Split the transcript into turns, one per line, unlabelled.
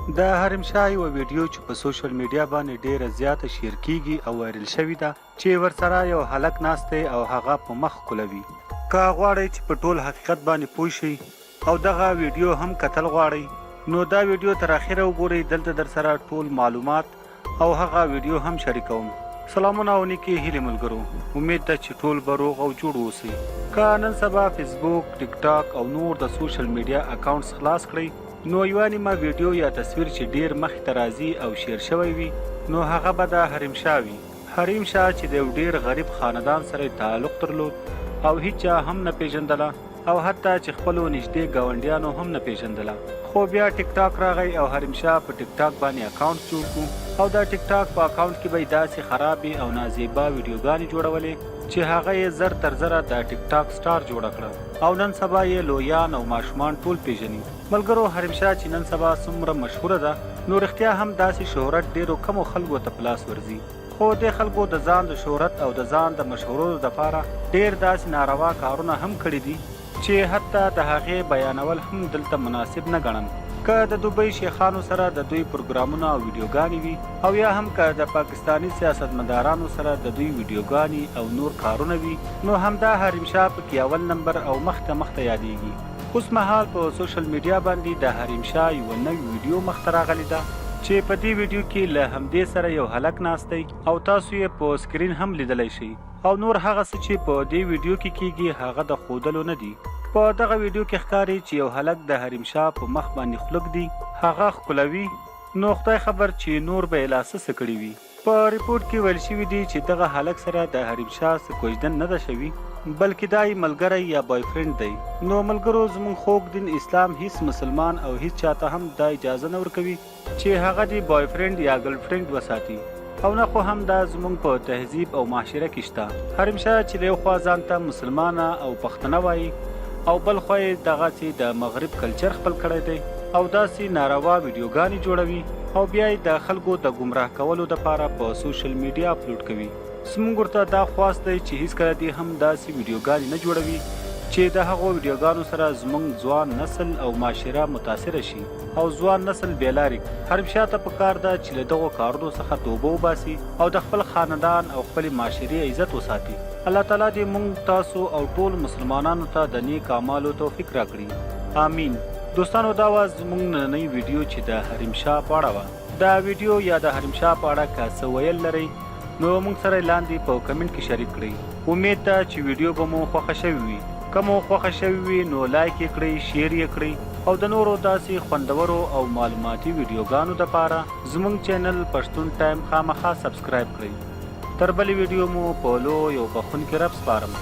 د حریم شاه یو ویډیو چې په سوشل میډیا باندې ډیره زیاته شیر کیږي او وایرل شوې ده چې ورسره یو هلک ناست دی او هغه په مخ کولوي. که غواړئ چې په ټول حقیقت باندې پوه شئ او دغه ویډیو هم کتل غواړئ نو دا ویډیو تر اخره وګورئ. دلته در سره ټول معلومات او هغه ویډیو هم شریکوم. سلامونه او نیکې هیلې ملګرو، امید ده چې ټول به روغ او جوړ اوسئ. که نن سبا فیسبوک، ټیک ټاک او نور د سوشل میډیا اکاونټس خلاص کړئ نو یوه نیمه ویډیو یا تصویر چې ډیر مخې ته راځي او شیر شوی وي نو هغه به د حریم شاه وي. حریم شاه چې د یو ډیر غریب خاندان سره تعلق درلود او هیچا هم نه پیژندله او حتی چې خپلو نږدې ګاونډیانو هم نه پیژندله. خو بیا ټیک ټاک راغی او حریم شاه په ټیک ټاک باندې اکاونټ جوړ کړو او دا ټیک ټاک په اکاونټ کې به یې داسې خرابې او نازیبا ویډیوګانې جوړولې چې هغه یې زر تر زره د ټیک ټاک سټار جوړه کړه او نن سبا یې لویان او ماشومان ټول پیژني. ملګرو، حریم شاه چې نن سبا څومره مشهوره ده نو رښتیا هم داسې شهرت ډیرو کمو خلکو ته په لاس ورځي. خو د خلکو د ځان د شهرت او د ځان د مشهورولو دپاره ډیر داسې ناروا کارونه هم کړي دي چې حتی د هغې بیانول هم دلته مناسب نه ګڼم. که د دوبۍ شیخانو سره د دوی پروګرامونه او ویډیوګانې وي او یا هم که د پاکستاني سیاستمدارانو سره د دوی ویډیوګانې او نور کارونه وي نو همدا حریم شاه پکې اول نمبر او مخته یادیږي. اوس مهال په سوشل میډیا باندې د حریم شاه یوه نوې ویډیو مخته راغلې ده چې په دې ویډیو کې له همدې سره یو هلک ناست دی او تاسو یې په سکرین هم لیدلی شئ او نور هغه څه چې په دې ویډیو کې کیږي هغه د ښودلو نه دي. په دغه ویډیو کې ښکاري چې یو هلک د حریم شاه په مخ باندې خلک دی، هغه ښکلوي. نو خدای خبر چې نور به یې لا څه کړي وي. په ریپورټ کې ویل شوي دي چې دغه هلک سره د حریم شاه څه کوژدن نه ده شوي بلکې دا یې ملګری یا بای فرینډ دی. نو ملګرو، زموږ خوږ دین اسلام هیڅ مسلمان او هیڅ چاته هم دا اجازه نه ورکوي چې هغه دی بای فرینډ یا ګرل فرینډ وساتي او نه خو هم دا زموږ په تهذیب او معاشره کې شته. حریم شاه چې د یو خوا ځان ته مسلمانه او پښتنه وایي او بل خوا یې دغسې د مغرب کلچر خپل کړی دی او داسې ناروا ویډیوګانې جوړوي او بیا یې د خلکو د ګمراه کولو دپاره په سوشل میډیا اپلوډ کوي. زموږ ورته دا خواست دی چې هیڅکله دې هم داسې ویډیوګانې نه جوړوي چې د هغو ویډیوګانو سره زموږ ځوان نسل او معاشره متاثره شي او ځوان نسل بېلارې. حریم شاه ته پکار ده چې له دغو کارونو څخه توبه وباسي او د خپل خاندان او خپلې معاشرې عزت وساتي. الله تعالی دې موږ تاسو او ټول مسلمانانو ته د نیک اعمالو توفیق راکړي، آمین. دوستانو، دا وه زموږ نننۍ ویډیو چې د حریم شاه په اړه وه. دا ویډیو یا د حریم شاه په اړه که څه ویل لرئ نو موږ سره لاندې په کمنټ کې شریک کړئ. امید ده چې ویډیو به مو خوښه شوې وي. که مو خوښه شوې وي نو لایک یې کړئ، شیر یې کړئ او د نورو داسې خوندورو او معلوماتي ویډیوګانو دپاره زموږ چینل پښتون ټایم خامخا سبسکرایب کړئ. تر بلې ویډیو مو په لوی او بخښونکي رب سپارم.